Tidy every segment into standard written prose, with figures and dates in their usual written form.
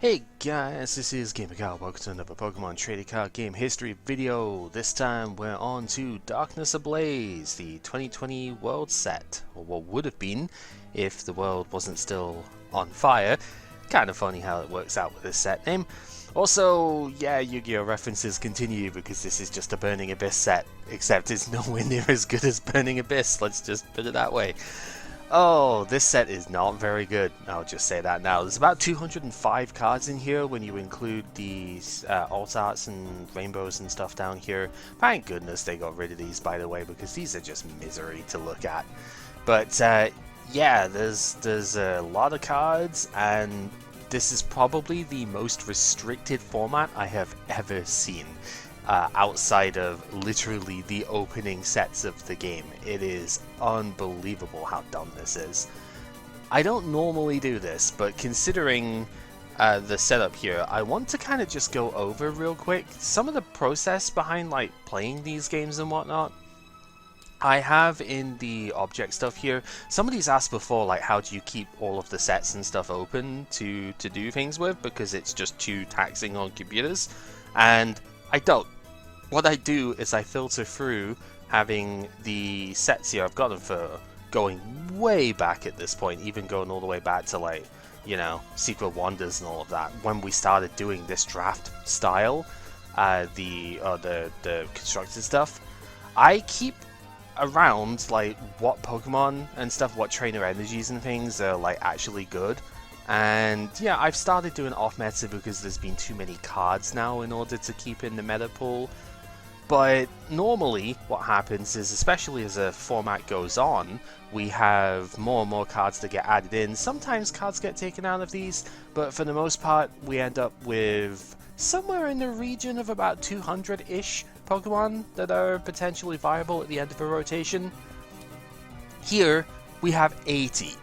Hey guys, this is Gamer Kyle. Welcome to another Pokemon Trading Card Game History video. This time we're on to Darkness Ablaze, the 2020 World set, or what would have been if the world wasn't still on fire. Kind of funny how it works out with this set name. Also, yeah, Yu-Gi-Oh! References continue because this is just a Burning Abyss set, except it's nowhere near as good as Burning Abyss, let's just put it that way. Oh, this set is not very good. I'll just say that now. There's about 205 cards in here when you include these alt arts and rainbows and stuff down here. Thank goodness they got rid of these, by the way, because these are just misery to look at. But yeah, there's a lot of cards, and this is probably the most restricted format I have ever seen. Outside of literally the opening sets of the game. It is unbelievable how dumb this is. I don't normally do this, but considering the setup here, I want to kind of just go over real quick some of the process behind like playing these games and whatnot. I have in the object stuff here, somebody's asked before, like, how do you keep all of the sets and stuff open to do things with, because it's just too taxing on computers, and I don't. What I do is I filter through having the sets here. I've got them for going way back at this point, even going all the way back to, like, you know, Secret Wonders and all of that. When we started doing this draft style, the constructed stuff, I keep around like what Pokemon and stuff, what trainer energies and things are like actually good. And yeah, I've started doing off meta because there's been too many cards now in order to keep in the meta pool. But normally what happens is, especially as a format goes on, we have more and more cards that get added in. Sometimes cards get taken out of these, but for the most part we end up with somewhere in the region of about 200-ish Pokemon that are potentially viable at the end of a rotation. Here we have 80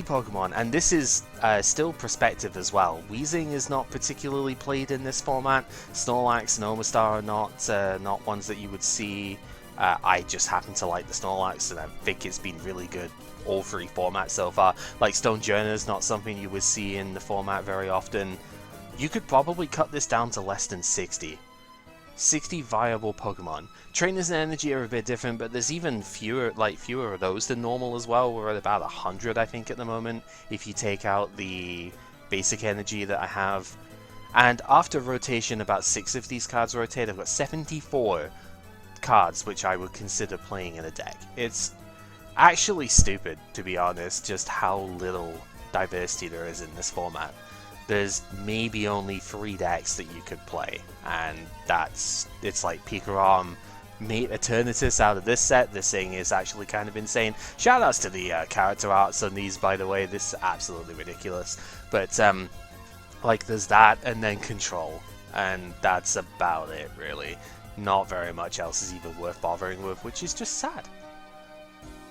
Pokemon, and this is still perspective as well. Weezing is not particularly played in this format. Snorlax and Omastar are not ones that you would see. I just happen to like the Snorlax, and I think it's been really good all three formats so far. Like Stonjourner is not something you would see in the format very often. You could probably cut this down to less than 60 viable Pokemon. Trainers and Energy are a bit different, but there's even fewer of those than normal as well. We're at about 100, I think, at the moment, if you take out the basic energy that I have. And after rotation, about 6 of these cards rotate. I've got 74 cards which I would consider playing in a deck. It's actually stupid, to be honest, just how little diversity there is in this format. There's maybe only 3 decks that you could play, and it's like Pikarom made Eternatus out of this set. This thing is actually kind of insane. Shoutouts to the character arts on these, by the way. This is absolutely ridiculous. But like there's that, and then Control, and that's about it really. Not very much else is even worth bothering with, which is just sad.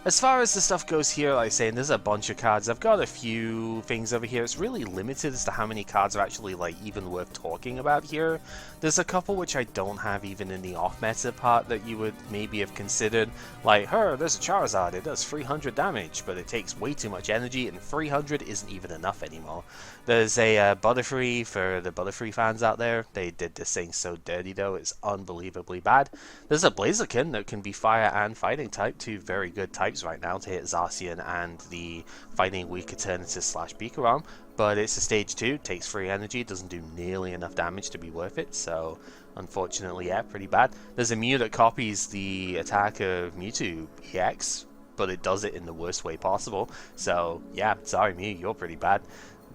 As far as the stuff goes here, like I say, there's a bunch of cards. I've got a few things over here. It's really limited as to how many cards are actually like even worth talking about here. There's a couple which I don't have even in the off-meta part that you would maybe have considered. Like, there's a Charizard, it does 300 damage, but it takes way too much energy, and 300 isn't even enough anymore. There's a Butterfree for the Butterfree fans out there. They did this thing so dirty though, it's unbelievably bad. There's a Blaziken that can be fire and fighting type, two very good types right now to hit Zacian and the fighting weak Eternatus / Pikarom, but it's a stage 2, takes free energy, doesn't do nearly enough damage to be worth it, so unfortunately, yeah, pretty bad. There's a Mew that copies the attack of Mewtwo EX, but it does it in the worst way possible, so yeah, sorry Mew, you're pretty bad.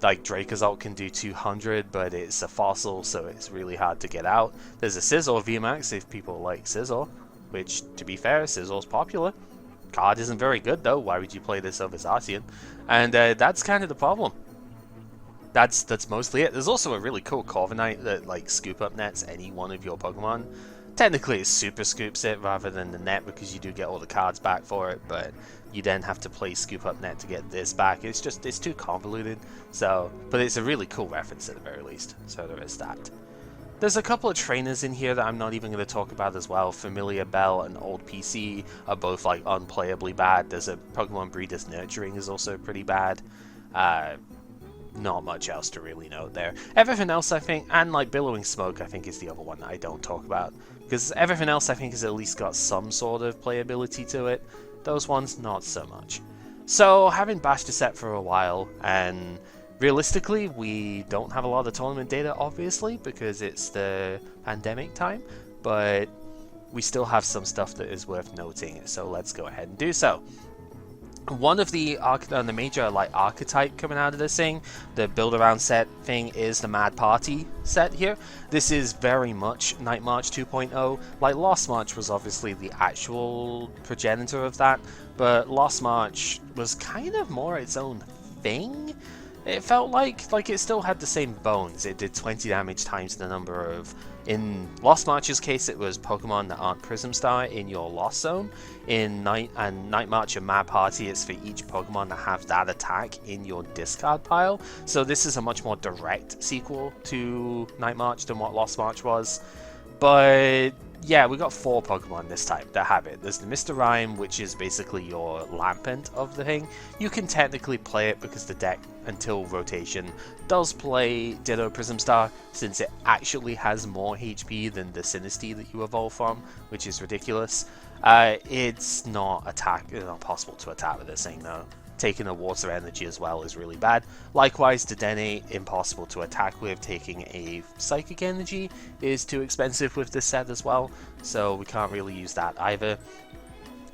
Like Dracozolt can do 200, but it's a fossil, so it's really hard to get out. There's a Scizor VMAX if people like Scizor, which, to be fair, Scizzor's popular. Card isn't very good though, why would you play this over Zacian? And that's kind of the problem. That's mostly it. There's also a really cool Corviknight that like scoop up nets any one of your Pokemon. Technically it super scoops it rather than the net, because you do get all the cards back for it, but you then have to play scoop up net to get this back. It's too convoluted. So, but it's a really cool reference at the very least, so there is that. There's a couple of trainers in here that I'm not even going to talk about as well. Familiar Bell and Old PC are both like unplayably bad. There's a Pokemon Breeder's Nurturing is also pretty bad. not much else to really note there. Everything else, I think, and like Billowing Smoke, I think is the other one that I don't talk about. Because everything else, I think, has at least got some sort of playability to it. Those ones, not so much. So, having bashed the set for a while, and realistically, we don't have a lot of tournament data, obviously, because it's the pandemic time, but we still have some stuff that is worth noting, so let's go ahead and do so. One of the major archetype coming out of this thing, the build around set thing, is the Mad Party set here. This is very much Night March 2.0. Like Lost March was obviously the actual progenitor of that, but Lost March was kind of more its own thing. It felt like it still had the same bones. It did 20 damage times the number of... In Lost March's case, it was Pokemon that aren't Prism Star in your Lost Zone. In Night March and Mad Party, it's for each Pokemon that have that attack in your discard pile. So this is a much more direct sequel to Night March than what Lost March was. But yeah, we got 4 Pokemon this time that have it. There's the Mr. Rime, which is basically your Lampent of the thing. You can technically play it because the deck, until rotation, does play Ditto Prism Star, since it actually has more HP than the Sinistea that you evolve from, which is ridiculous. It's not possible to attack with this thing though. Taking a Water Energy as well is really bad. Likewise, Dedenne, impossible to attack with. Taking a Psychic Energy is too expensive with this set as well, so we can't really use that either.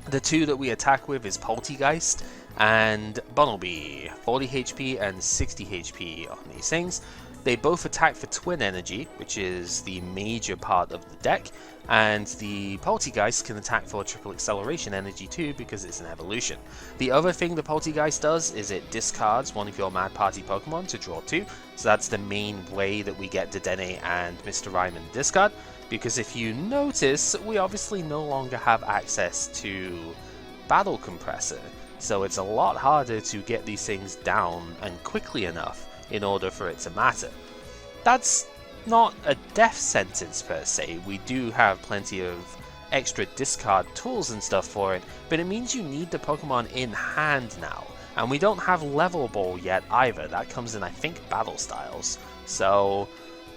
The 2 that we attack with is Poltegeist and Bunnelby, 40 HP and 60 HP on these things. They both attack for Twin Energy, which is the major part of the deck, and the Poltegeist can attack for Triple Acceleration Energy too, because it's an evolution. The other thing the Poltegeist does is it discards one of your Mad Party Pokemon to draw 2, so that's the main way that we get Dedenne and Mr. Rime in discard, because if you notice, we obviously no longer have access to Battle Compressor, so it's a lot harder to get these things down and quickly enough in order for it to matter. That's not a death sentence per se. We do have plenty of extra discard tools and stuff for it, but it means you need the Pokemon in hand now. And we don't have Level Ball yet either. That comes in, I think, Battle Styles. So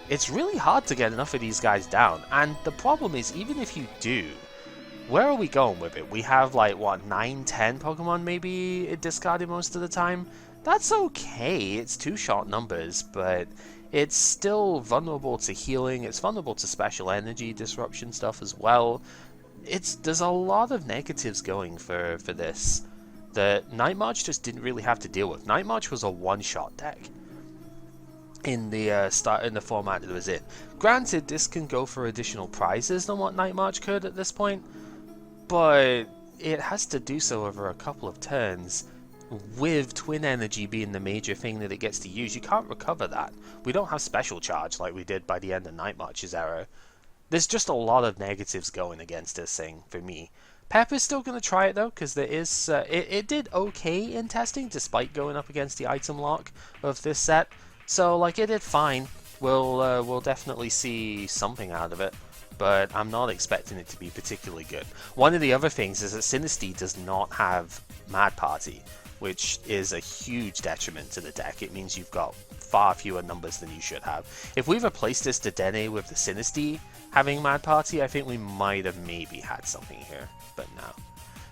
it's really hard to get enough of these guys down. And the problem is, even if you do, where are we going with it? We have like, what, 9, 10 Pokemon maybe discarded most of the time? That's okay, it's 2 short numbers, but it's still vulnerable to healing, it's vulnerable to special energy disruption stuff as well. There's a lot of negatives going for this that Night March just didn't really have to deal with. Night March was a one-shot deck in the format that it was in. Granted, this can go for additional prizes than what Night March could at this point, but it has to do so over a couple of turns. With Twin Energy being the major thing that it gets to use, you can't recover that. We don't have Special Charge like we did by the end of Night March's era. There's just a lot of negatives going against this thing for me. Pepper's still going to try it though, because there is it did okay in testing despite going up against the item lock of this set. So like it did fine. We'll definitely see something out of it, but I'm not expecting it to be particularly good. One of the other things is that Sinistea does not have Mad Party, which is a huge detriment to the deck. It means you've got far fewer numbers than you should have. If we replaced this Dedenne with the Sinistea having Mad Party, I think we might have maybe had something here, but no.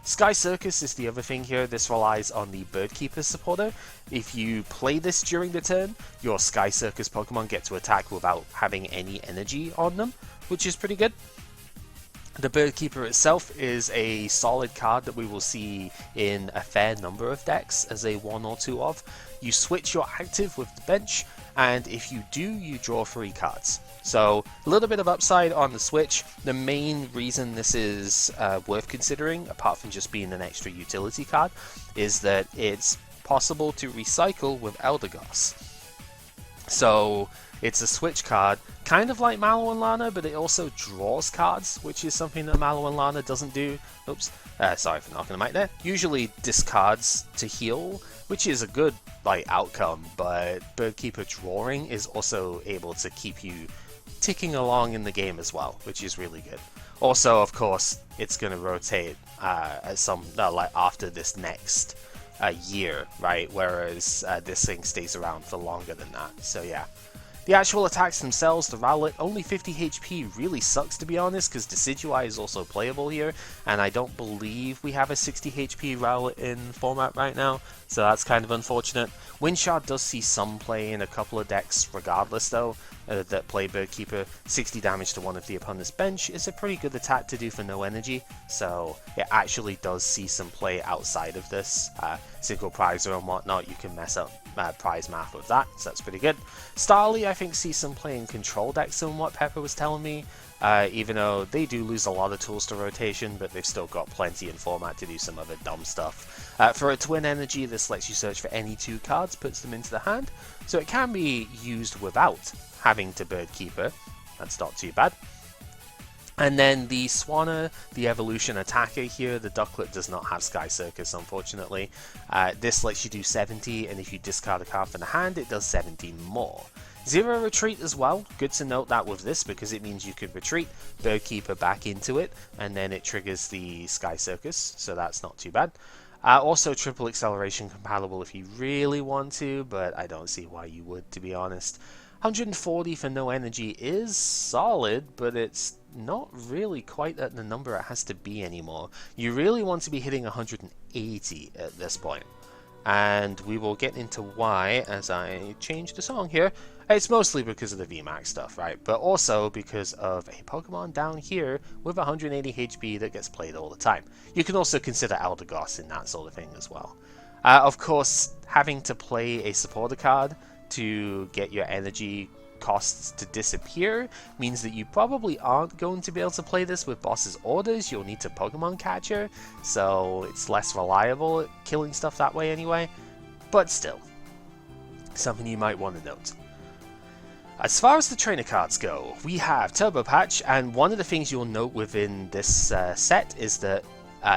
Sky Circus is the other thing here. This relies on the Birdkeeper supporter. If you play this during the turn, your Sky Circus Pokemon get to attack without having any energy on them, which is pretty good. The Birdkeeper itself is a solid card that we will see in a fair number of decks as a 1 or 2 of. You switch your active with the bench, and if you do, you draw 3 cards. So a little bit of upside on the switch. The main reason this is worth considering, apart from just being an extra utility card, is that it's possible to recycle with Eldegoss. So it's a switch card, kind of like Mallow and Lana, but it also draws cards, which is something that Mallow and Lana doesn't do. Oops, sorry for knocking the mic there. Usually discards to heal, which is a good outcome, but Birdkeeper drawing is also able to keep you ticking along in the game as well, which is really good. Also, of course, it's going to rotate at some after this next a year, right? Whereas this thing stays around for longer than that. So yeah. The actual attacks themselves, the Rowlet, only 50 HP really sucks to be honest, because Decidueye is also playable here, and I don't believe we have a 60 HP Rowlet in format right now, so that's kind of unfortunate. Windshard does see some play in a couple of decks regardless though, that play Birdkeeper. 60 damage to one of the opponent's bench is a pretty good attack to do for no energy, so it actually does see some play outside of this. Single Prizer and whatnot, you can mess up prize math with that, so that's pretty good. Starly, I think, sees some play in control decks from what Pepper was telling me, even though they do lose a lot of tools to rotation, but they've still got plenty in format to do some other dumb stuff. For a Twin Energy, this lets you search for any 2 cards, puts them into the hand, so it can be used without having to Birdkeeper. That's not too bad. And then the Swanna, the evolution attacker here, the Ducklet does not have Sky Circus, unfortunately. This lets you do 70, and if you discard a card from the hand, it does 70 more. Zero retreat as well, good to note that with this, because it means you can retreat, Birdkeeper back into it, and then it triggers the Sky Circus, so that's not too bad. Also triple acceleration compatible if you really want to, but I don't see why you would, to be honest. 140 for no energy is solid, but it's not really quite at the number it has to be anymore. You really want to be hitting 180 at this point. And we will get into why as I change the song here. It's mostly because of the VMAX stuff, right? But also because of a Pokemon down here with 180 HP that gets played all the time. You can also consider Eldegoss in that sort of thing as well. Of course, having to play a supporter card to get your energy costs to disappear means that you probably aren't going to be able to play this with boss's orders. You'll need to Pokemon Catcher, so it's less reliable at killing stuff that way anyway. But still, something you might want to note. As far as the trainer cards go, we have Turbo Patch, and one of the things you'll note within this set is that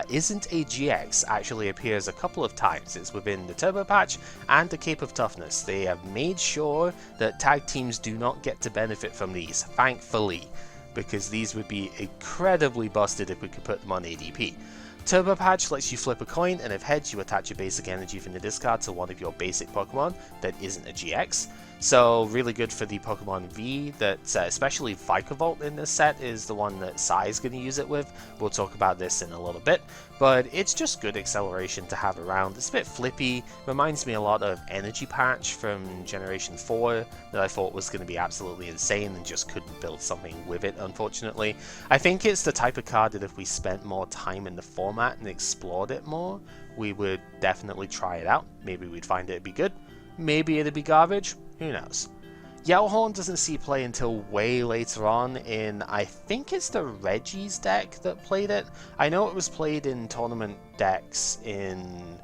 Isn't a GX actually appears a couple of times. It's within the Turbo Patch and the Cape of Toughness. They have made sure that tag teams do not get to benefit from these, thankfully, because these would be incredibly busted if we could put them on ADP. Turbo Patch lets you flip a coin, and if heads, you attach a basic energy from the discard to one of your basic Pokemon that isn't a GX. So really good for the Pokemon V, that especially Vikavolt in this set is the one that Sai's going to use it with. We'll talk about this in a little bit, but it's just good acceleration to have around. It's a bit flippy, reminds me a lot of Energy Patch from Generation 4 that I thought was going to be absolutely insane and just couldn't build something with it, unfortunately. I think it's the type of card that if we spent more time in the format and explored it more, we would definitely try it out. Maybe we'd find it'd be good, maybe it'd be garbage. Who knows? Yellowhorn doesn't see play until way later on in, I think it's the Reggie's deck that played it. I know it was played in tournament decks in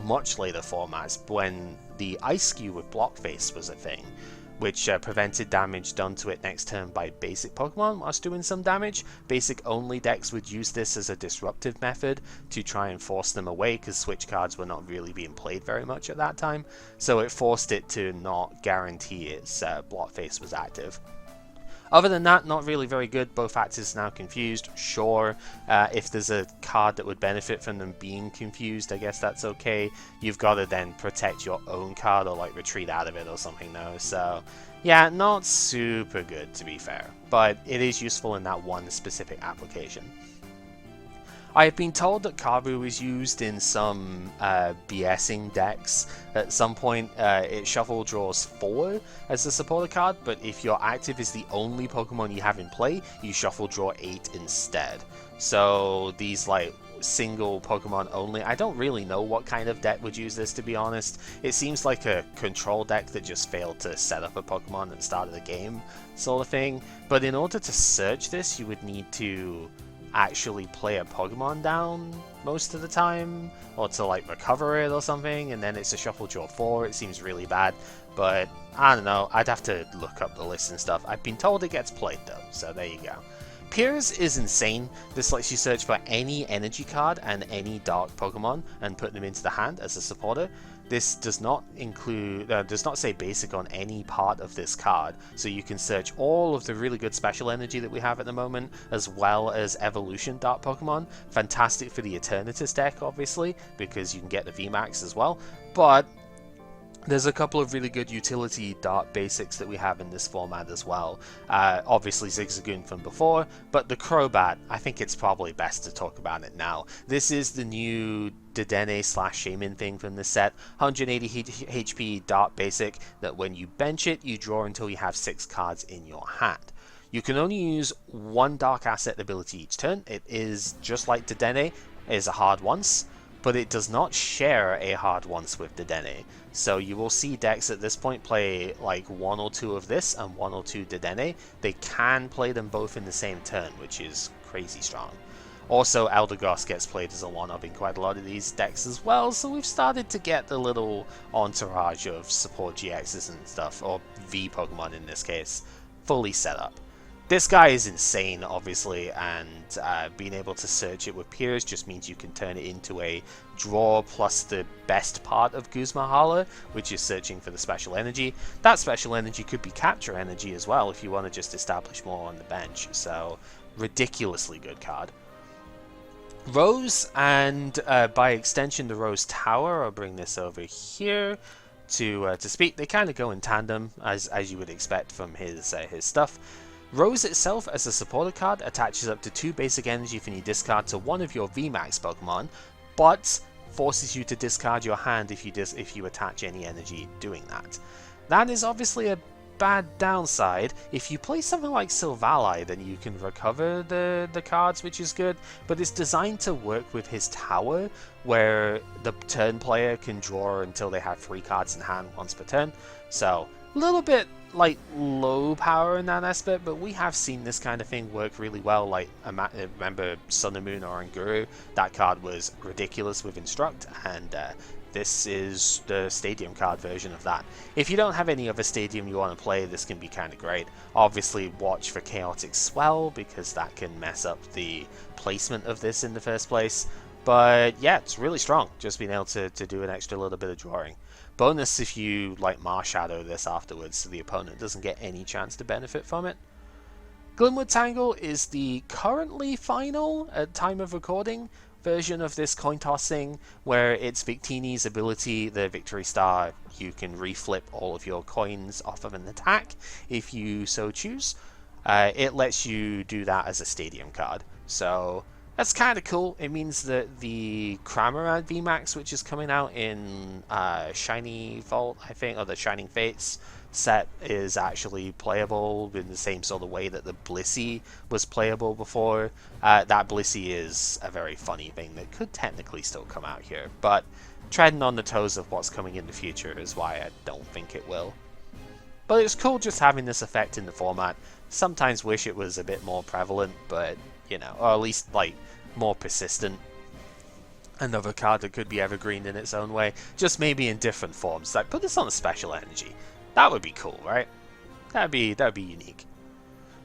much later formats when the Ice Skew with Blockface was a thing, which prevented damage done to it next turn by basic Pokemon whilst doing some damage. Basic only decks would use this as a disruptive method to try and force them away, because switch cards were not really being played very much at that time, so it forced it to not guarantee its Blockface was active. Other than that, not really very good. Both actors now confused, sure. If there's a card that would benefit from them being confused, I guess that's okay. You've got to then protect your own card or like retreat out of it or something though. So yeah, not super good to be fair, but it is useful in that one specific application. I have been told that Karu is used in some BSing decks. At some point, it shuffle draws 4 as a supporter card, but if your active is the only Pokemon you have in play, you shuffle draw 8 instead. So these like single Pokemon only, I don't really know what kind of deck would use this, to be honest. It seems like a control deck that just failed to set up a Pokemon at the start of the game sort of thing. But in order to search this, you would need to actually play a Pokemon down most of the time, or to like recover it or something, and then it's a shuffle draw 4. It seems really bad, but I don't know, I'd have to look up the list and stuff. I've been told it gets played though, so there you go. Piers is insane. This lets you search for any energy card and any dark Pokemon and put them into the hand as a supporter. This does not include, does not say basic on any part of this card, so you can search all of the really good special energy that we have at the moment, as well as evolution Dark Pokemon. Fantastic for the Eternatus deck, obviously, because you can get the VMAX as well, but there's a couple of really good utility Dark basics that we have in this format as well. Obviously Zigzagoon from before, but the Crobat, I think it's probably best to talk about it now. This is the new Dedenne / Shaman thing from this set. 180 HP Dark basic that when you bench it, you draw until you have 6 cards in your hand. You can only use one Dark Asset ability each turn. It is just like Dedenne, it is a hard once, but it does not share a hard once with Dedenne. So you will see decks at this point play like 1 or 2 of this and 1 or 2 Dedenne. They can play them both in the same turn, which is crazy strong. Also, Eldegoss gets played as a 1-up in quite a lot of these decks as well, so we've started to get the little entourage of support GXs and stuff, or V Pokemon in this case, fully set up. This guy is insane, obviously, and being able to search it with peers just means you can turn it into a draw plus the best part of Guzma Hala, which is searching for the special energy. That special energy could be capture energy as well if you want to just establish more on the bench, so ridiculously good card. Rose, and by extension the Rose Tower, I'll bring this over here to speak. They kind of go in tandem, as you would expect from his stuff. Rose itself, as a supporter card, attaches up to 2 basic energy from your discard to one of your VMAX Pokemon, but forces you to discard your hand if you attach any energy doing that. That is obviously a bad downside. If you play something like Silvally, then you can recover the cards, which is good, but it's designed to work with his tower, where the turn player can draw until they have 3 cards in hand once per turn. So a little bit like low power in that aspect, but we have seen this kind of thing work really well. Like, remember Sun and Moon or Anguru? That card was ridiculous with Instruct, and this is the Stadium card version of that. If you don't have any other Stadium you want to play, this can be kind of great. Obviously watch for Chaotic Swell, because that can mess up the placement of this in the first place. But yeah, it's really strong, just being able to do an extra little bit of drawing. Bonus if you like Marshadow this afterwards, so the opponent doesn't get any chance to benefit from it. Glimwood Tangle is the currently final, at time of recording, version of this coin toss thing, where it's Victini's ability, the Victory Star. You can reflip all of your coins off of an attack if you so choose. It lets you do that as a Stadium card, so that's kind of cool. It means that the Cramorant VMAX, which is coming out in Shiny Vault, I think, or the Shining Fates set, is actually playable in the same sort of way that the Blissey was playable before. That Blissey is a very funny thing that could technically still come out here, but treading on the toes of what's coming in the future is why I don't think it will. But it's cool just having this effect in the format. Sometimes wish it was a bit more prevalent, but you know, or at least like more persistent. Another card that could be evergreen in its own way, just maybe in different forms. Like, put this on a special energy. That would be cool, right? That'd be unique.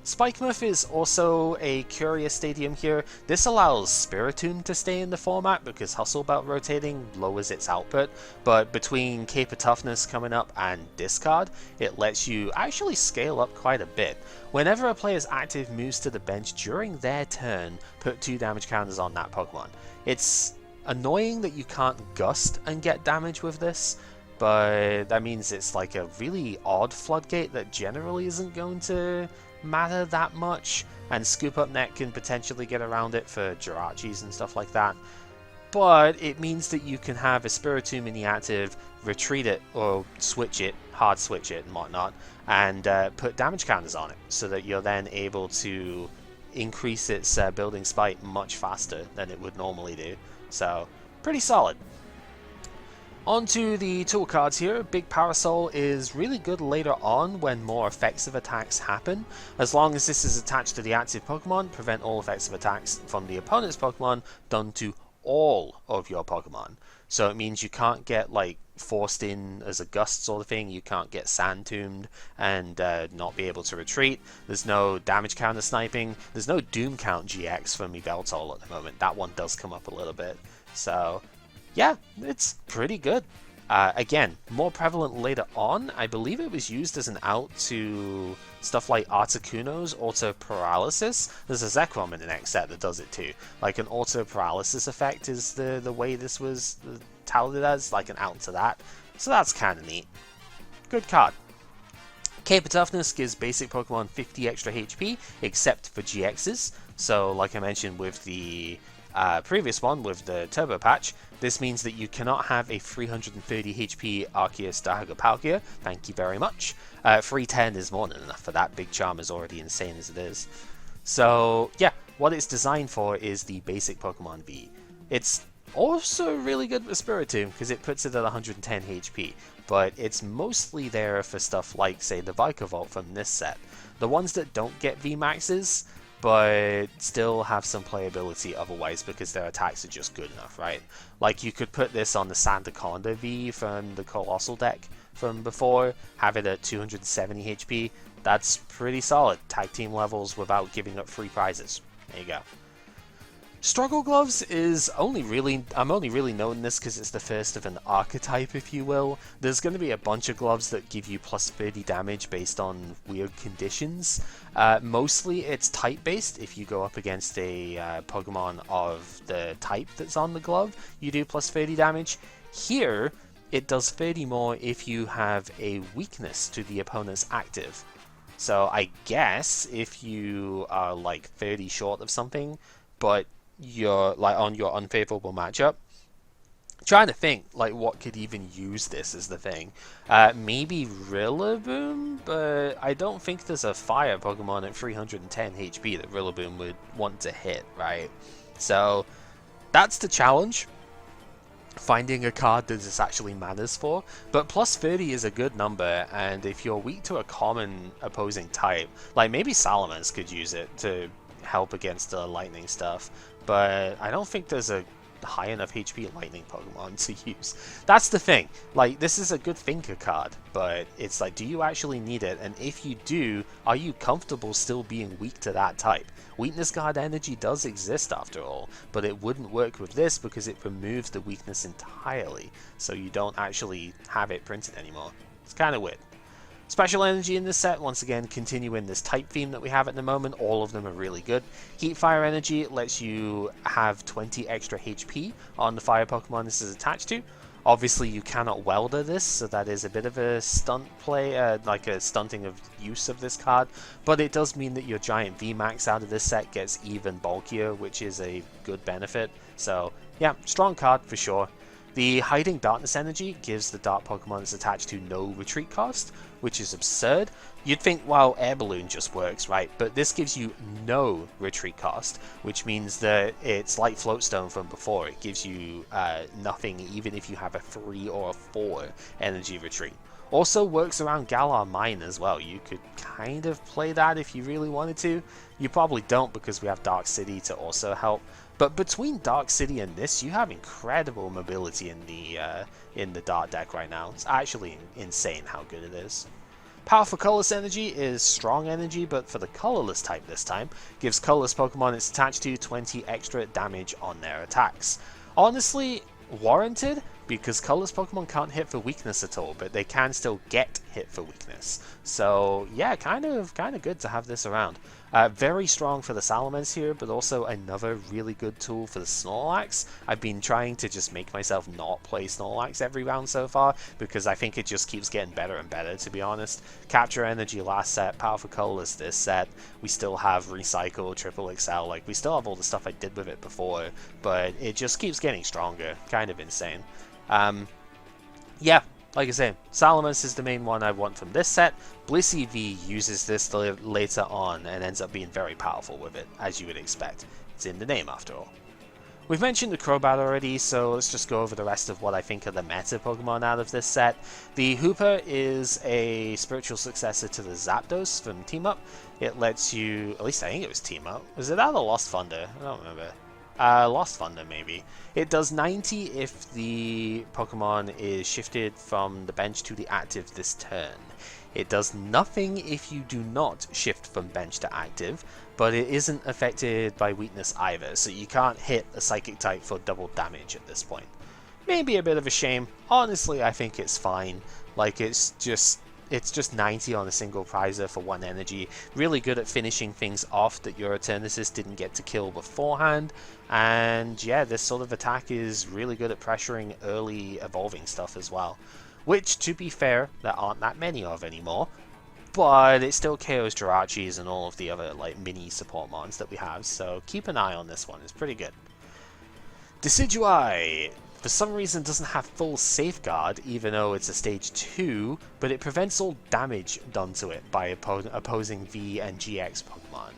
Spikemuth is also a curious Stadium here. This allows Spiritomb to stay in the format because Hustle Belt rotating lowers its output, but between Cape of Toughness coming up and Discard, it lets you actually scale up quite a bit. Whenever a player's active moves to the bench during their turn, put 2 damage counters on that Pokemon. It's annoying that you can't Gust and get damage with this, but that means it's like a really odd floodgate that generally isn't going to matter that much, and Scoop Up Net can potentially get around it for Jirachis and stuff like that. But it means that you can have a Spiritomb in the active, retreat it or switch it, hard switch it and whatnot, and put damage counters on it, so that you're then able to increase its building spite much faster than it would normally do. So pretty solid. Onto the tool cards here. Big Parasol is really good later on when more effective attacks happen. As long as this is attached to the active Pokemon, prevent all effective attacks from the opponent's Pokemon done to all of your Pokemon. So it means you can't get like forced in as a gust sort of thing, you can't get Sand Tombed and not be able to retreat. There's no damage counter sniping, there's no Doom Count GX from Yveltal at the moment. That one does come up a little bit. So yeah, it's pretty good. Again, more prevalent later on. I believe it was used as an out to stuff like Articuno's Auto Paralysis. There's a Zekrom in the next set that does it too. Like an Auto Paralysis effect is the way this was touted as, like an out to that. So that's kind of neat. Good card. Cape of Toughness gives basic Pokemon 50 extra HP, except for GXs. So, like I mentioned with the previous one, with the Turbo Patch, this means that you cannot have a 330 HP Arceus Dahaga Palkia. Thank you very much. 310 is more than enough for that. Big Charm is already insane as it is. So, yeah, what it's designed for is the basic Pokemon V. It's also really good with Spiritomb because it puts it at 110 HP, but it's mostly there for stuff like, say, the Vikavolt from this set. The ones that don't get VMAXs, but still have some playability otherwise because their attacks are just good enough, right? Like, you could put this on the Sandaconda V from the Colossal deck from before, have it at 270 HP. That's pretty solid. Tag team levels without giving up free prizes. There you go. Struggle Gloves is I'm only really noting this because it's the first of an archetype, if you will. There's going to be a bunch of gloves that give you plus 30 damage based on weird conditions. Mostly it's type based. If you go up against a Pokemon of the type that's on the glove, you do plus 30 damage. Here, it does 30 more if you have a weakness to the opponent's active. So I guess if you are like 30 short of something, but you're like on your unfavorable matchup, trying to think like what could even use this as the thing. Maybe Rillaboom, but I don't think there's a fire Pokemon at 310 HP that Rillaboom would want to hit, right? So that's the challenge, finding a card that this actually matters for. But plus 30 is a good number, and if you're weak to a common opposing type, like maybe Salamence could use it to help against the lightning stuff, but I don't think there's a high enough HP lightning Pokemon to use. That's the thing. Like, this is a good thinker card, but it's like, do you actually need it? And if you do, are you comfortable still being weak to that type? Weakness Guard energy does exist after all, but it wouldn't work with this because it removes the weakness entirely, so you don't actually have it printed anymore. It's kind of weird. Special Energy in this set, once again, continuing this type theme that we have at the moment. All of them are really good. Heat Fire Energy lets you have 20 extra HP on the fire Pokemon this is attached to. Obviously, you cannot welder this, so that is a bit of a stunt play, like a stunting of use of this card. But it does mean that your giant VMAX out of this set gets even bulkier, which is a good benefit. So, yeah, strong card for sure. The Hiding Darkness Energy gives the Dark Pokemon that's attached to no retreat cost, which is absurd. You'd think, well, Air Balloon just works, right? But this gives you no retreat cost, which means that it's like Floatstone from before. It gives you nothing even if you have a 3 or a 4 energy retreat. Also works around Galar Mine as well. You could kind of play that if you really wanted to. You probably don't because we have Dark City to also help. But between Dark City and this, you have incredible mobility in the Dark deck right now. It's actually insane how good it is. Powerful Colorless Energy is strong energy, but for the colorless type this time. Gives colorless Pokemon it's attached to 20 extra damage on their attacks. Honestly, warranted, because colorless Pokemon can't hit for weakness at all, but they can still get hit for weakness. So yeah, kind of good to have this around. Very strong for the Salamence here, but also another really good tool for the Snorlax. I've been trying to just make myself not play Snorlax every round so far, because I think it just keeps getting better and better, to be honest. Capture Energy last set, Powerful Colorless this set. We still have Recycle, Triple XL, like we still have all the stuff I did with it before, but it just keeps getting stronger. Kind of insane. Yeah, like I say, Salamence is the main one I want from this set. Blissey V uses this later on and ends up being very powerful with it, as you would expect. It's in the name after all. We've mentioned the Crobat already, so let's just go over the rest of what I think are the meta Pokemon out of this set. The Hooper is a spiritual successor to the Zapdos from Team Up. It lets you, at least I think it was Team Up. Was it that or Lost Thunder? I don't remember. Lost Thunder, maybe. It does 90 if the Pokemon is shifted from the bench to the active this turn. It does nothing if you do not shift from bench to active, but it isn't affected by weakness either, so you can't hit a Psychic type for double damage at this point. maybe a bit of a shame. Honestly, I think it's fine. Like, it's just 90 on a single prizer for 1 energy. Really good at finishing things off that your Eternatus didn't get to kill beforehand. And yeah, this sort of attack is really good at pressuring early evolving stuff as well. Which, to be fair, there aren't that many of anymore. But it still KOs Jirachis and all of the other like mini support mons that we have. So keep an eye on this one, it's pretty good. Decidueye, for some reason, doesn't have full safeguard, even though it's a stage 2, but it prevents all damage done to it by opposing V and GX Pokemon.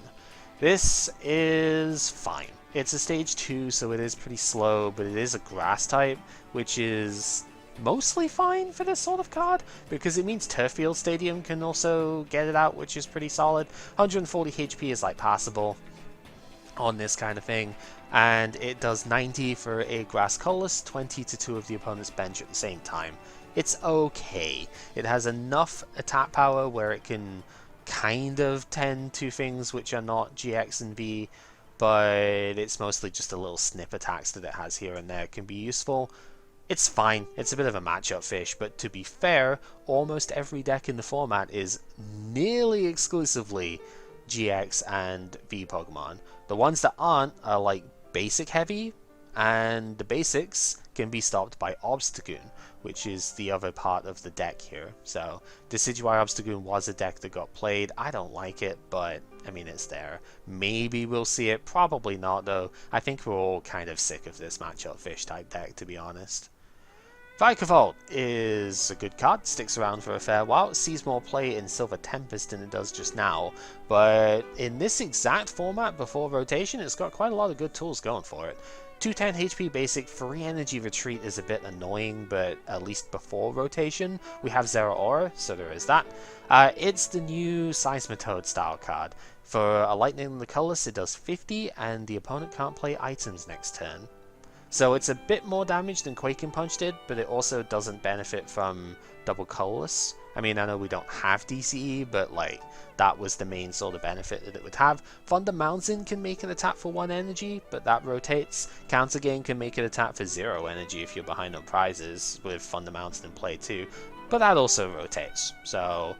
This is fine. It's a stage 2, so it is pretty slow, but it is a grass type, which is mostly fine for this sort of card, because it means Turffield Stadium can also get it out, which is pretty solid. 140 HP is like passable on this kind of thing, and it does 90 for a grass colorless, 20 to 2 of the opponent's bench at the same time. It's okay. It has enough attack power where it can kind of tend to things which are not GX and V, but it's mostly just a little snip attacks that it has here and there can be useful. It's fine, it's a bit of a matchup fish, but to be fair, almost every deck in the format is nearly exclusively GX and V Pokemon. The ones that aren't are like basic heavy, and the basics can be stopped by Obstagoon, which is the other part of the deck here. So Decidueye Obstagoon was a deck that got played. I don't like it, but I mean, it's there. Maybe we'll see it, probably not though. I think we're all kind of sick of this matchup fish type deck, to be honest. Vikavolt is a good card, sticks around for a fair while, sees more play in Silver Tempest than it does just now, but in this exact format before rotation, it's got quite a lot of good tools going for it. 210 HP basic, 3 energy retreat is a bit annoying, but at least before rotation, we have Zeraora, so there is that. It's the new Seismitoad style card. For a Lightning in the colorless, it does 50, and the opponent can't play items next turn. So it's a bit more damage than Quaking Punch did, but it also doesn't benefit from double colorless. I mean, I know we don't have DCE, but like that was the main sort of benefit that it would have. Thunder Mountain can make an attack for 1 energy, but that rotates. Counter Gain can make an attack for 0 energy if you're behind on prizes with Thunder Mountain in play too, but that also rotates. So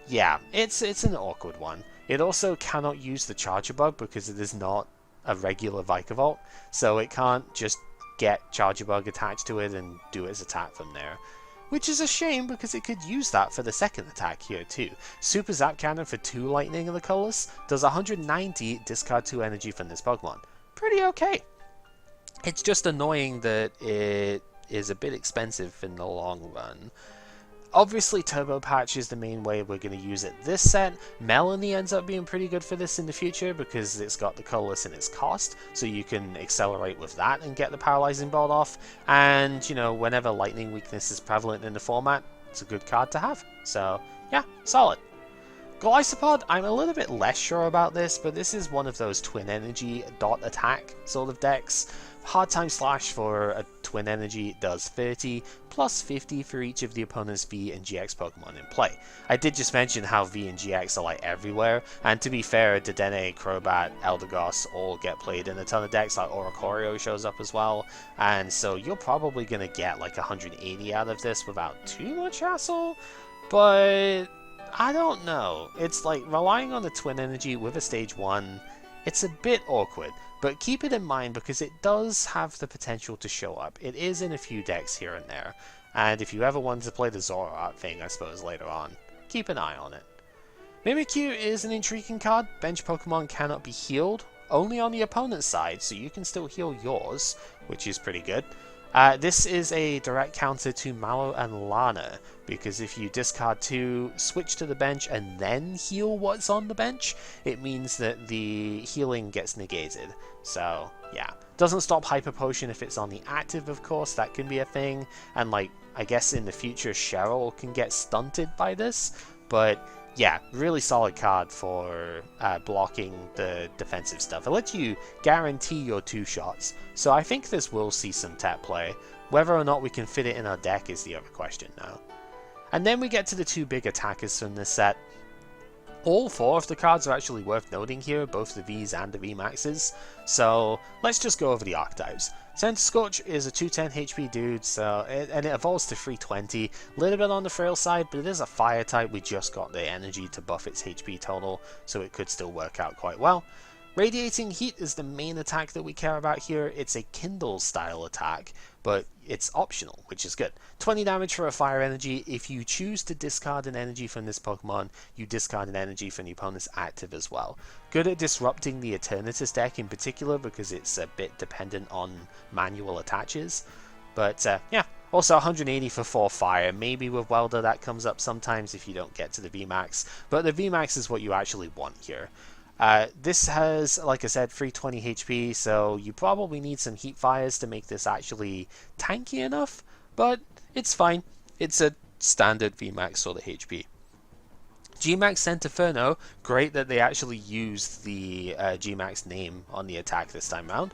yeah, it's an awkward one. It also cannot use the Charger Bug because it is not a regular Vikavolt, so it can't just get Charger Bug attached to it and do its attack from there. Which is a shame because it could use that for the second attack here too. Super Zap Cannon for 2 Lightning in the colorless does 190, discard 2 energy from this Pokemon. Pretty okay. It's just annoying that it is a bit expensive in the long run. Obviously, Turbo Patch is the main way we're going to use it this set. Melanie ends up being pretty good for this in the future because it's got the colorless in its cost, so you can accelerate with that and get the Paralyzing Bolt off. And, you know, whenever Lightning Weakness is prevalent in the format, it's a good card to have. So, yeah, solid. Golisopod, I'm a little bit less sure about this, but this is one of those Twin Energy dot attack sort of decks. Hard Time Slash for a Twin Energy does 30, plus 50 for each of the opponent's V and GX Pokemon in play. I did just mention how V and GX are like everywhere, and to be fair, Dedenne, Crobat, Eldegoss all get played in a ton of decks, like Oricorio shows up as well, and so you're probably going to get like 180 out of this without too much hassle, but I don't know. It's like relying on the Twin Energy with a stage 1, it's a bit awkward. But keep it in mind because it does have the potential to show up. It is in a few decks here and there. And if you ever wanted to play the Zoroark thing, I suppose, later on, keep an eye on it. Mimikyu is an intriguing card. Bench Pokemon cannot be healed, only on the opponent's side, so you can still heal yours, which is pretty good. This is a direct counter to Mallow and Lana, because if you discard 2, switch to the bench, and then heal what's on the bench, it means that the healing gets negated. So, yeah. Doesn't stop Hyper Potion if it's on the active, of course, that can be a thing, and like, I guess in the future Cheryl can get stunted by this, but yeah, really solid card for blocking the defensive stuff. It lets you guarantee your 2 shots, so I think this will see some tap play. Whether or not we can fit it in our deck is the other question now. And then we get to the 2 big attackers from this set. All 4 of the cards are actually worth noting here, both the Vs and the Vmaxes, so let's just go over the archetypes. Centiskorch is a 210 HP dude, and it evolves to 320. A little bit on the frail side, but it is a fire type. We just got the energy to buff its HP total, so it could still work out quite well. Radiating Heat is the main attack that we care about here. It's a Kindle style attack, but it's optional, which is good. 20 damage for a fire energy. If you choose to discard an energy from this Pokemon, you discard an energy from the opponent's active as well. Good at disrupting the Eternatus deck in particular because it's a bit dependent on manual attaches. But yeah, also 180 for 4 fire. Maybe with Welder that comes up sometimes if you don't get to the VMAX, but the VMAX is what you actually want here. This has, like I said, 320 HP, so you probably need some heat fires to make this actually tanky enough, but it's fine. It's a standard VMAX sort of HP. Gmax Centinferno, great that they actually used the Gmax name on the attack this time around.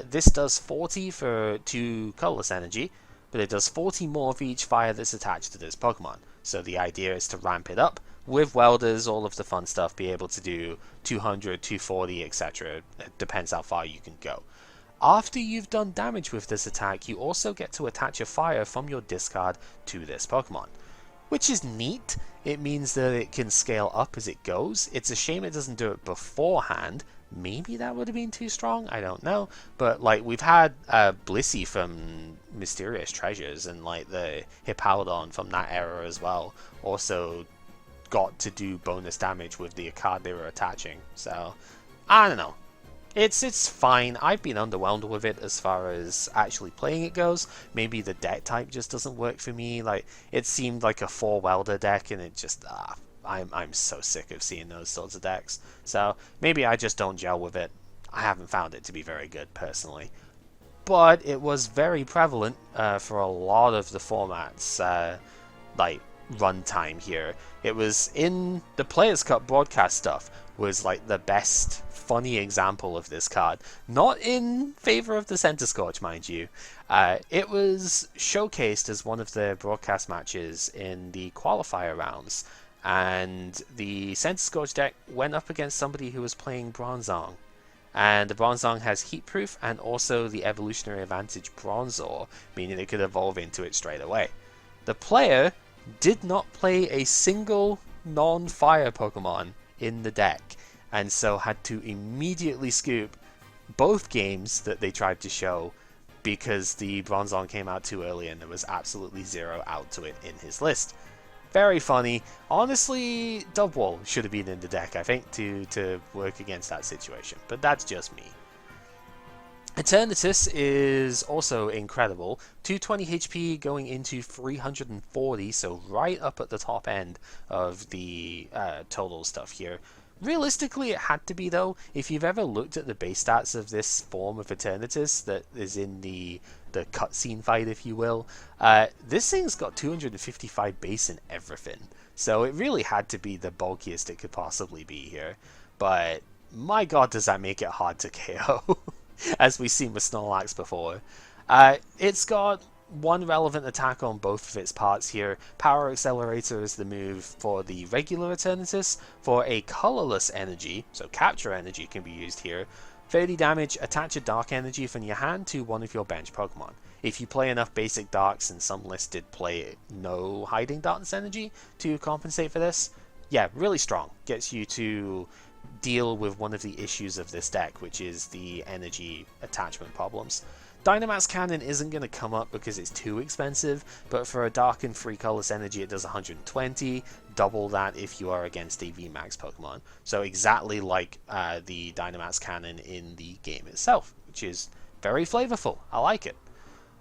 This does 40 for 2 colorless energy, but it does 40 more for each fire that's attached to this Pokemon. So the idea is to ramp it up with welders, all of the fun stuff, be able to do 200, 240, etc. It depends how far you can go. After you've done damage with this attack, you also get to attach a fire from your discard to this Pokemon, which is neat. It means that it can scale up as it goes. It's a shame it doesn't do it beforehand. Maybe that would have been too strong, I don't know. But like, we've had Blissey from Mysterious Treasures, and like the Hippowdon from that era as well also got to do bonus damage with the card they were attaching. So I don't know, it's fine. I've been underwhelmed with it as far as actually playing it goes. Maybe the deck type just doesn't work for me. Like, it seemed like a 4 welder deck, and it just I'm so sick of seeing those sorts of decks. So maybe I just don't gel with it. I haven't found it to be very good personally, but it was very prevalent for a lot of the formats, like runtime here. It was in the Players Cup broadcast stuff, was like the best funny example of this card. Not in favor of the Centiskorch, mind you. It was showcased as one of the broadcast matches in the qualifier rounds, and the Centiskorch deck went up against somebody who was playing Bronzong. And the Bronzong has Heat Proof and also the Evolutionary Advantage Bronzor, meaning it could evolve into it straight away. The player did not play a single non-fire Pokemon in the deck, and so had to immediately scoop both games that they tried to show because the Bronzong came out too early and there was absolutely 0 out to it in his list. Very funny. Honestly, Dubwall should have been in the deck, I think, to work against that situation, but that's just me. Eternatus is also incredible. 220 HP going into 340, so right up at the top end of the total stuff here. Realistically, it had to be, though. If you've ever looked at the base stats of this form of Eternatus that is in the cutscene fight, if you will, this thing's got 255 base and everything. So it really had to be the bulkiest it could possibly be here. But my god, does that make it hard to KO, as we've seen with Snorlax before. It's got one relevant attack on both of its parts here. Power Accelerator is the move for the regular Eternatus. For a colorless energy, so capture energy can be used here. 30 damage, attach a dark energy from your hand to one of your bench Pokemon. If you play enough basic darks, and some lists did play no hiding darkness energy to compensate for this, yeah, really strong. Gets you to deal with one of the issues of this deck, which is the energy attachment problems. Dynamax Cannon isn't going to come up because it's too expensive, but for a dark and 3 colorless energy it does 120, double that if you are against a VMAX Pokemon. So exactly like the Dynamax Cannon in the game itself, which is very flavorful. I like it.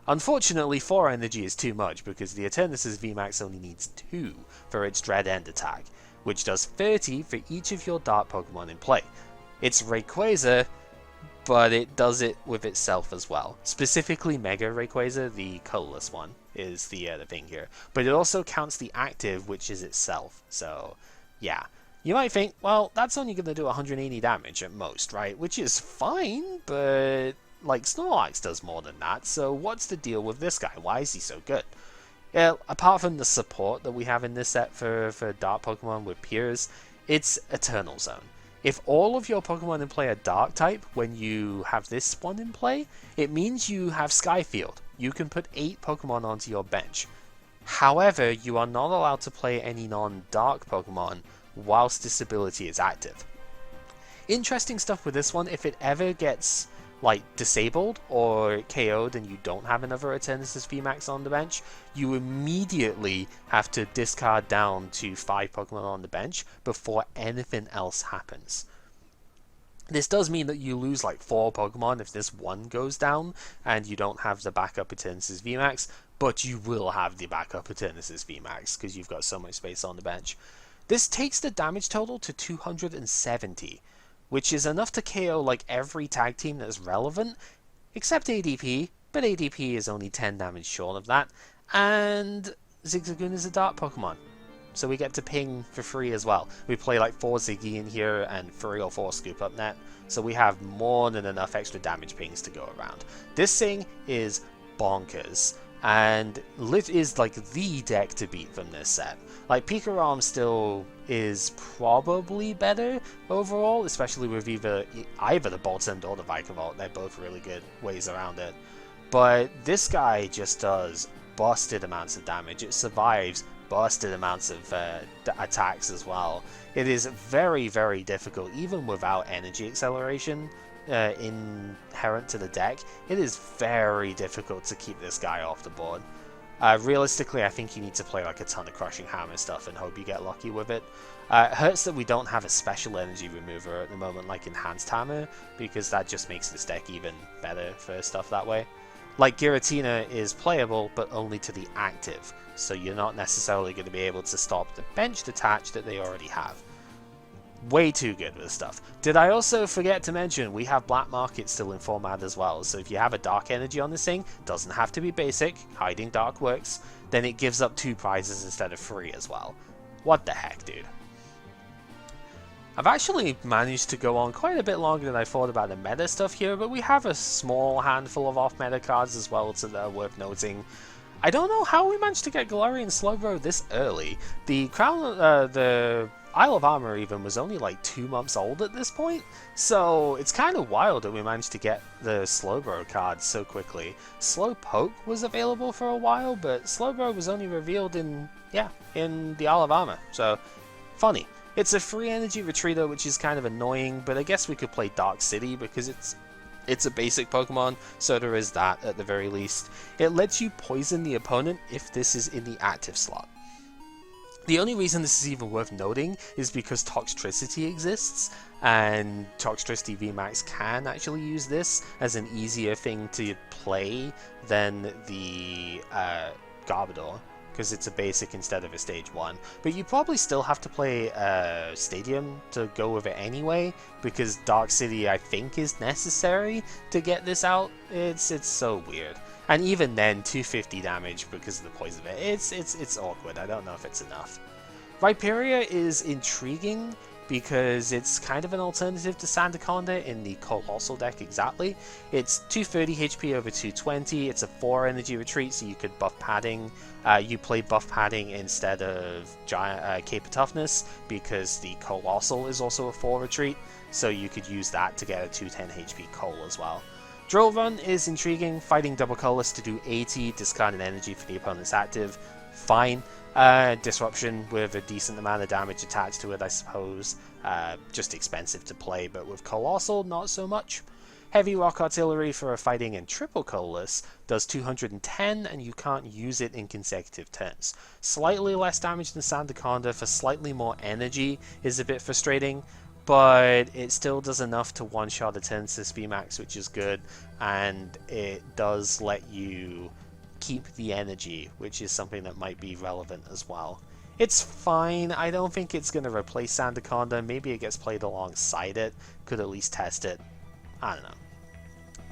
Unfortunately, 4 energy is too much because the Eternatus VMAX only needs 2 for its Dread End attack, which does 30 for each of your Dark Pokemon in play. It's Rayquaza, but it does it with itself as well. Specifically Mega Rayquaza, the colorless one, is the thing here. But it also counts the active, which is itself. So, yeah. You might think, well, that's only going to do 180 damage at most, right? Which is fine, but like Snorlax does more than that. So what's the deal with this guy? Why is he so good? Apart from the support that we have in this set for Dark Pokemon with Piers, it's Eternal Zone. If all of your Pokemon in play are Dark type when you have this one in play, it means you have Skyfield. You can put 8 Pokemon onto your bench. However, you are not allowed to play any non-Dark Pokemon whilst this ability is active. Interesting stuff with this one, if it ever gets like disabled or KO'd and you don't have another Eternatus VMAX on the bench, you immediately have to discard down to 5 Pokemon on the bench before anything else happens. This does mean that you lose like 4 Pokemon if this one goes down and you don't have the backup Eternatus VMAX, but you will have the backup Eternatus VMAX because you've got so much space on the bench. This takes the damage total to 270, which is enough to KO like every tag team that's relevant, except ADP, but ADP is only 10 damage short of that, and Zigzagoon is a Dark Pokemon, so we get to ping for free as well. We play like 4 Ziggy in here and 3 or 4 Scoop Up Net, so we have more than enough extra damage pings to go around. This thing is bonkers, and Lit is like the deck to beat from this set. Like, Pikarom still is probably better overall, especially with either the Boltund or the Vikavolt. They're both really good ways around it. But this guy just does busted amounts of damage. It survives busted amounts of attacks as well. It is very, very difficult, even without energy acceleration inherent to the deck. It is very difficult to keep this guy off the board. Realistically, I think you need to play like a ton of Crushing Hammer stuff and hope you get lucky with it. It hurts that we don't have a special energy remover at the moment like Enhanced Hammer, because that just makes this deck even better for stuff that way. Like, Giratina is playable, but only to the active, so you're not necessarily going to be able to stop the bench detach that they already have. Way too good with stuff. Did I also forget to mention we have Black Market still in format as well, so if you have a Dark Energy on this thing, doesn't have to be basic, Hiding Dark works, then it gives up 2 prizes instead of 3 as well. What the heck, dude? I've actually managed to go on quite a bit longer than I thought about the meta stuff here, but we have a small handful of off-meta cards as well that are worth noting. I don't know how we managed to get Galarian Slowbro this early. The Isle of Armor even was only like 2 months old at this point, so it's kind of wild that we managed to get the Slowbro card so quickly. Slowpoke was available for a while, but Slowbro was only revealed in the Isle of Armor, so funny. It's a free energy retreater, which is kind of annoying, but I guess we could play Dark City because it's a basic Pokemon, so there is that at the very least. It lets you poison the opponent if this is in the active slot. The only reason this is even worth noting is because Toxtricity exists, and Toxtricity VMAX can actually use this as an easier thing to play than the Garbodor, because it's a basic instead of a stage 1. But you probably still have to play Stadium to go with it anyway, because Dark City I think is necessary to get this out. It's so weird. And even then, 250 damage because of the poison of it. It's awkward. I don't know if it's enough. Rhyperior is intriguing because it's kind of an alternative to Sandaconda in the Colossal deck exactly. It's 230 HP over 220. It's a 4 energy retreat, so you could buff padding. You play buff padding instead of giant Cape of Toughness because the Colossal is also a 4 retreat, so you could use that to get a 210 HP Cole as well. Drill Run is intriguing, fighting double colorless to do 80, discard an energy for the opponent's active, fine. Disruption with a decent amount of damage attached to it, I suppose. Just expensive to play, but with Colossal, not so much. Heavy Rock Artillery for a fighting and triple colorless does 210, and you can't use it in consecutive turns. Slightly less damage than Sandaconda for slightly more energy is a bit frustrating, but it still does enough to one-shot a Eternatus VMAX, which is good, and it does let you keep the energy, which is something that might be relevant as well. It's fine. I don't think it's going to replace Sandaconda. Maybe it gets played alongside it. Could at least test it. I don't know.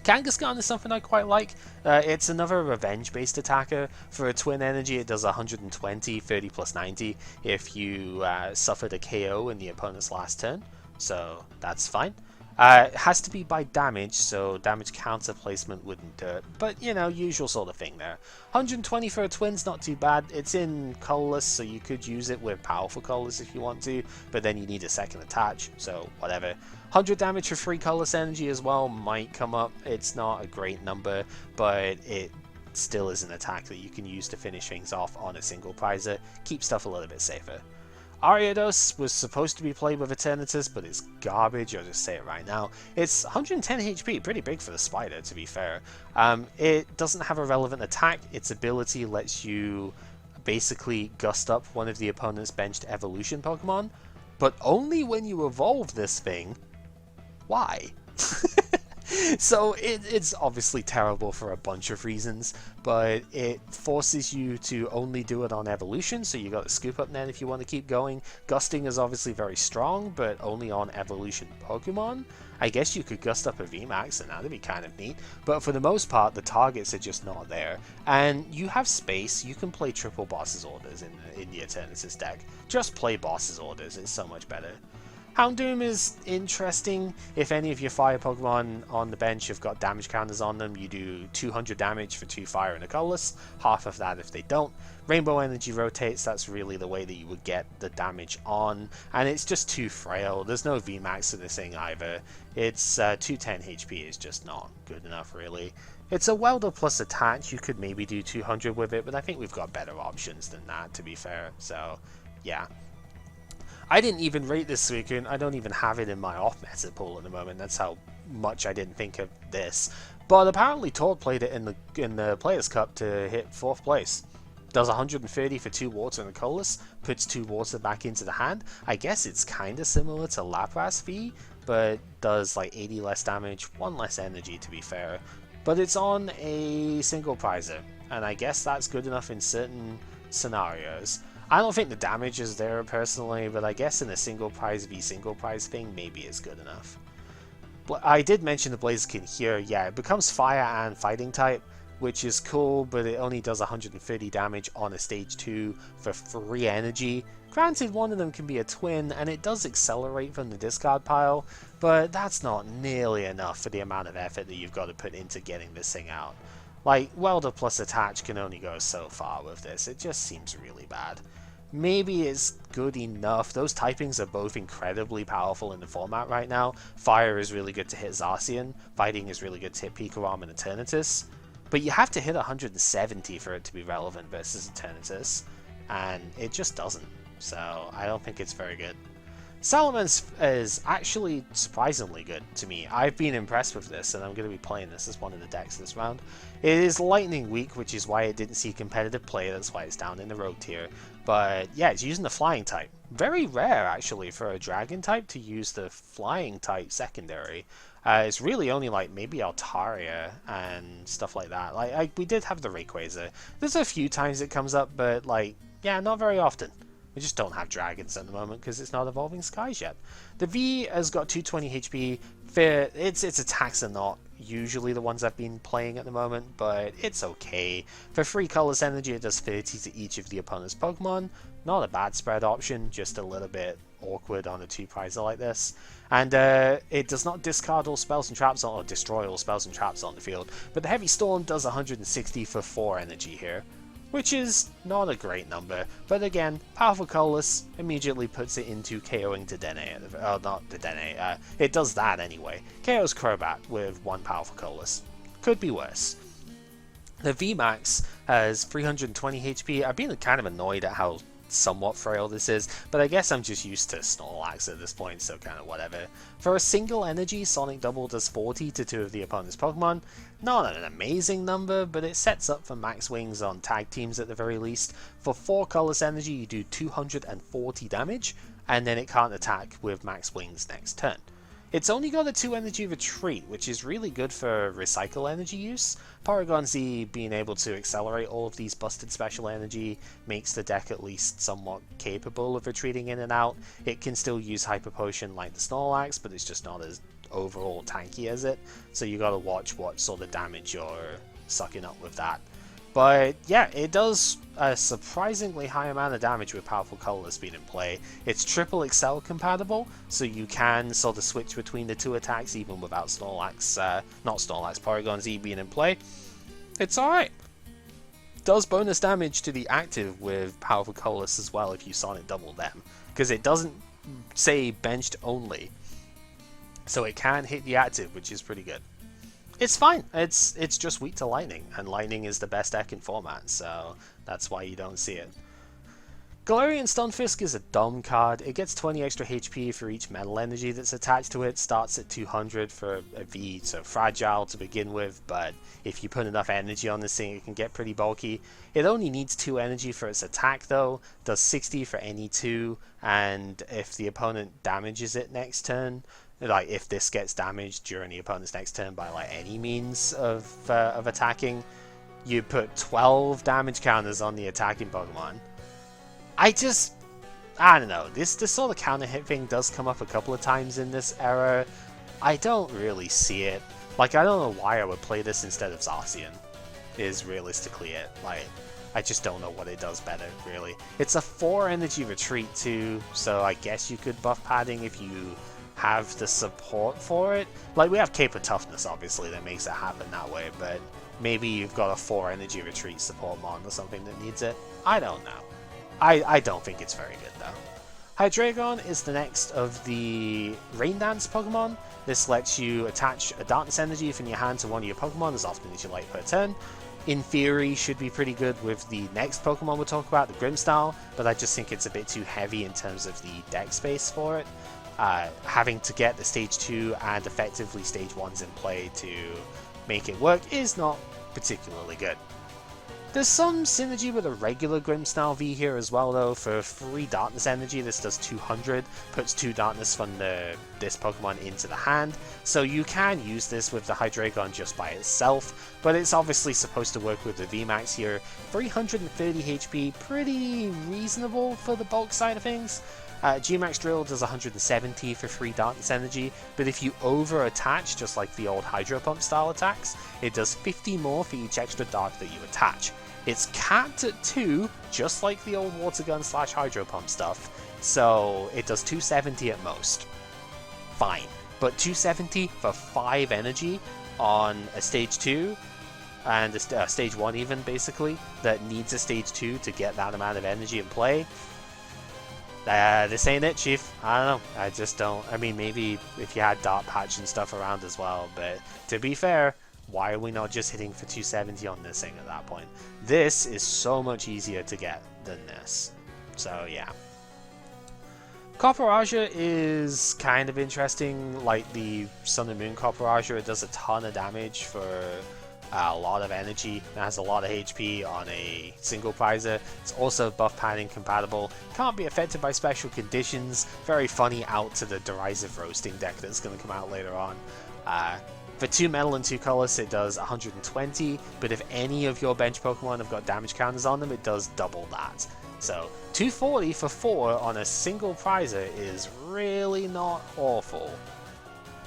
Kangaskhan is something I quite like. It's another revenge-based attacker. For a twin energy, it does 120, 30 plus 90 if you suffered a KO in the opponent's last turn, so that's fine. It has to be by damage, so damage counter placement wouldn't do it. But, you know, usual sort of thing there. 120 for a twin's not too bad. It's in colorless, so you could use it with powerful colors if you want to, but then you need a second attach, so whatever. 100 damage for free colorless energy as well might come up. It's not a great number, but it still is an attack that you can use to finish things off on a single prizer. Keep stuff a little bit safer. Ariados was supposed to be played with Eternatus, but it's garbage, I'll just say it right now. It's 110 HP, pretty big for the spider, to be fair. It doesn't have a relevant attack. Its ability lets you basically gust up one of the opponent's benched evolution Pokemon, but only when you evolve this thing. Why? So it's obviously terrible for a bunch of reasons, but it forces you to only do it on evolution, so you got to scoop up then if you want to keep going. Gusting is obviously very strong, but only on evolution Pokemon. I guess you could gust up a VMAX and that'd be kind of neat, but for the most part the targets are just not there. And you have space, you can play triple bosses orders in the Eternatus deck. Just play bosses orders, it's so much better. Houndoom is interesting. If any of your fire Pokemon on the bench have got damage counters on them, you do 200 damage for 2 fire and a colorless, half of that if they don't. Rainbow Energy rotates, that's really the way that you would get the damage on, and it's just too frail. There's no VMAX to this thing either. It's 210 HP is just not good enough really. It's a welder plus attach, you could maybe do 200 with it, but I think we've got better options than that, to be fair, so yeah. I didn't even rate this Suicune. I don't even have it in my off-meta pool at the moment. That's how much I didn't think of this. But apparently Todd played it in the Players' Cup to hit 4th place. Does 130 for 2 water and a colorless, puts 2 water back into the hand. I guess it's kind of similar to Lapras V, but does like 80 less damage, 1 less energy to be fair. But it's on a single prizer, and I guess that's good enough in certain scenarios. I don't think the damage is there personally, but I guess in a single prize v single prize thing, maybe it's good enough. But I did mention the Blaziken here, yeah, it becomes fire and fighting type, which is cool, but it only does 130 damage on a stage 2 for 3 energy. Granted, one of them can be a twin, and it does accelerate from the discard pile, but that's not nearly enough for the amount of effort that you've got to put into getting this thing out. Like, welder plus attach can only go so far with this, it just seems really bad. Maybe it's good enough. Those typings are both incredibly powerful in the format right now. Fire is really good to hit Zacian, fighting is really good to hit Pikarom and Eternatus, but you have to hit 170 for it to be relevant versus Eternatus, and it just doesn't, so I don't think it's very good. Salamence is actually surprisingly good to me. I've been impressed with this, and I'm going to be playing this as one of the decks this round. It is Lightning Weak, which is why it didn't see competitive play, that's why it's down in the road tier. But yeah, it's using the Flying type. Very rare, actually, for a Dragon type to use the Flying type secondary. It's really only like maybe Altaria and stuff like that. Like we did have the Rayquaza. There's a few times it comes up, but like, yeah, not very often. We just don't have dragons at the moment because it's not evolving skies yet. The V has got 220 HP. Its attacks are not usually the ones I've been playing at the moment, but it's okay. For 3 colors energy, it does 30 to each of the opponent's Pokemon. Not a bad spread option, just a little bit awkward on a 2-prizer like this. And it does not discard all spells and traps or destroy all spells and traps on the field, but the Heavy Storm does 160 for 4 energy here, which is not a great number, but again, powerful colorless immediately puts it into KOing Dedenne. Oh, not Dedenne, it does that anyway. KO's Crobat with 1 powerful colorless. Could be worse. The VMAX has 320 HP. I've been kind of annoyed at how somewhat frail this is, but I guess I'm just used to Snorlax at this point, so kind of whatever. For a single energy, Sonic Double does 40 to 2 of the opponent's Pokemon. Not an amazing number, but it sets up for max wings on tag teams at the very least. For 4 colorless energy, you do 240 damage, and then it can't attack with max wings next turn. It's only got a 2 energy retreat, which is really good for recycle energy use. Porygon Z being able to accelerate all of these busted special energy makes the deck at least somewhat capable of retreating in and out. It can still use Hyper Potion like the Snorlax, but it's just not as overall tanky as it, so you gotta watch what sort of damage you're sucking up with that. But yeah, it does a surprisingly high amount of damage with powerful colorless being in play. It's triple excel compatible, so you can sort of switch between the two attacks even without Snorlax, not Snorlax, Porygon Z being in play. It's alright. Does bonus damage to the active with powerful colorless as well if you Sonic double them, because it doesn't say benched only, so it can hit the active, which is pretty good. It's fine. It's just weak to lightning, and lightning is the best deck in format, so that's why you don't see it. Galarian Stunfisk is a dumb card. It gets 20 extra HP for each metal energy that's attached to it. Starts at 200 for a V, so fragile to begin with, but if you put enough energy on this thing, it can get pretty bulky. It only needs 2 energy for its attack though, does 60 for any 2, and if the opponent damages it next turn, like if this gets damaged during the opponent's next turn by like any means of attacking, you put 12 damage counters on the attacking Pokemon. I don't know, this sort of counter hit thing does come up a couple of times in this era. I don't really see it. Like, I don't know why I would play this instead of Zacian, is realistically it. Like, I just don't know what it does better, really. It's a 4 energy retreat too, so I guess you could buff padding if you have the support for it. Like, we have Cape of Toughness, obviously, that makes it happen that way, but maybe you've got a 4 energy retreat support mon or something that needs it. I don't know. I don't think it's very good, though. Hydreigon is the next of the Rain Dance Pokemon. This lets you attach a Darkness Energy from your hand to one of your Pokemon as often as you like per turn. In theory, should be pretty good with the next Pokemon we'll talk about, the Grimmsnarl, but I just think it's a bit too heavy in terms of the deck space for it. Having to get the Stage 2 and effectively Stage 1s in play to make it work is not particularly good. There's some synergy with a regular Grimmsnarl V here as well though. For 3 Darkness Energy, this does 200, puts 2 Darkness from this Pokemon into the hand, so you can use this with the Hydreigon just by itself, but it's obviously supposed to work with the VMAX here. 330 HP, pretty reasonable for the bulk side of things. G-Max Drill does 170 for 3 Darkness Energy, but if you over-attach, just like the old Hydro Pump style attacks, it does 50 more for each extra Dark that you attach. It's capped at 2, just like the old Water Gun / Hydro Pump stuff, so it does 270 at most. Fine, but 270 for 5 energy on a Stage 2, and a Stage 1 even, basically, that needs a Stage 2 to get that amount of energy in play. This ain't it, Chief. I don't know. I just don't. I mean, maybe if you had Dark Patch and stuff around as well, but to be fair, why are we not just hitting for 270 on this thing at that point? This is so much easier to get than this. So, yeah. Copperaja is kind of interesting. Like the Sun and Moon Copperaja, it does a ton of damage for a lot of energy. It has a lot of HP on a single prizer. It's also buff padding compatible. Can't be affected by special conditions. Very funny out to the derisive roasting deck that's going to come out later on. For 2 metal and 2 colors, it does 120, but if any of your bench Pokemon have got damage counters on them, it does double that. So 240 for 4 on a single prizer is really not awful,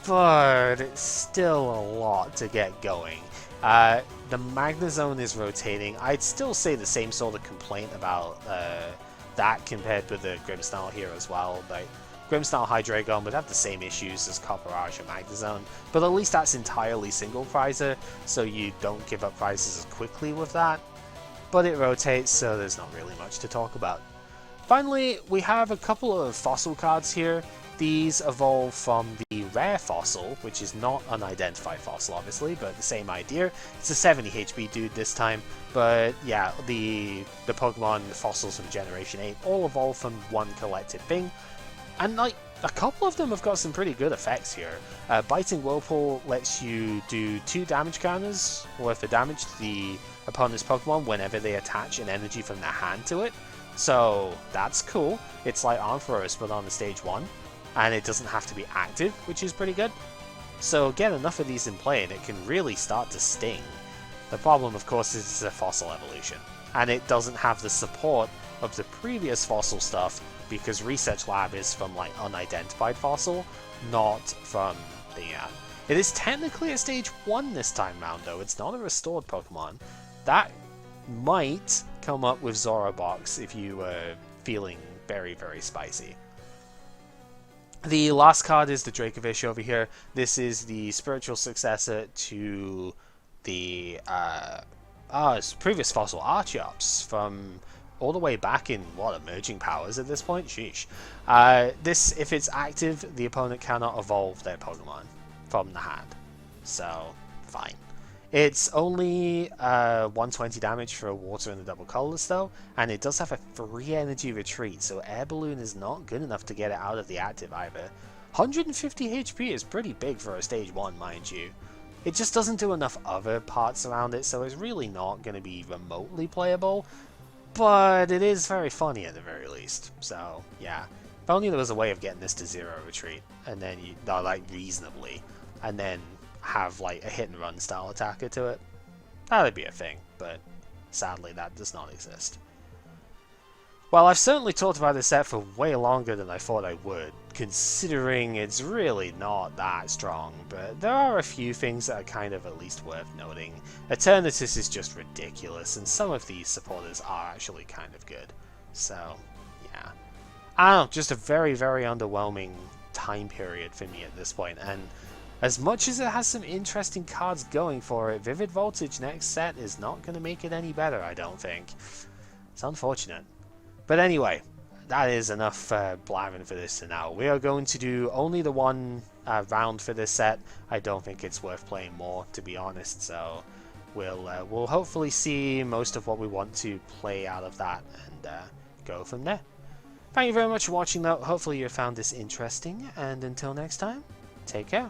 but it's still a lot to get going. The Magnezone is rotating. I'd still say the same sort of complaint about that compared with the Grimmsnarl here as well. Like, Grimmsnarl Hydreigon would have the same issues as Copperage and Magnezone, but at least that's entirely single prizer, so you don't give up prizes as quickly with that. But it rotates, so there's not really much to talk about. Finally, we have a couple of fossil cards here. These evolve from the rare fossil, which is not an identified fossil obviously, but the same idea. It's a 70 HP dude this time, but yeah, the Pokemon fossils from Generation 8 all evolve from one collected thing. And like, a couple of them have got some pretty good effects here. Biting Whirlpool lets you do 2 damage counters worth of damage to the opponent's Pokemon whenever they attach an energy from their hand to it. So that's cool. It's like Ampharos but on the Stage 1. And it doesn't have to be active, which is pretty good. So get enough of these in play and it can really start to sting. The problem, of course, is it's a fossil evolution. And it doesn't have the support of the previous fossil stuff because Research Lab is from like unidentified fossil, not from the... It is technically a Stage 1 this time round though, it's not a restored Pokemon. That might come up with Zorobox if you were feeling very, very spicy. The last card is the Dracovish over here. This is the spiritual successor to the previous fossil Archeops from all the way back in, what, Emerging Powers at this point? Sheesh. This, if it's active, the opponent cannot evolve their Pokemon from the hand. So, fine. It's only 120 damage for a water and a double colorless though, and it does have a 3 energy retreat, so Air Balloon is not good enough to get it out of the active either. 150 HP is pretty big for a stage 1, mind you. It just doesn't do enough other parts around it, so it's really not going to be remotely playable, but it is very funny at the very least. So, yeah. If only there was a way of getting this to 0 retreat, and then you, like, reasonably, and then have like a hit and run style attacker to it. That would be a thing, but sadly that does not exist. Well, I've certainly talked about this set for way longer than I thought I would, considering it's really not that strong, but there are a few things that are kind of at least worth noting. Eternatus is just ridiculous, and some of these supporters are actually kind of good. So, yeah. I don't know, just a very, very underwhelming time period for me at this point, and as much as it has some interesting cards going for it, Vivid Voltage next set is not going to make it any better, I don't think. It's unfortunate. But anyway, that is enough blabbing for this for now. We are going to do only the one round for this set. I don't think it's worth playing more, to be honest, so we'll hopefully see most of what we want to play out of that and go from there. Thank you very much for watching though. Hopefully you found this interesting, and until next time, take care.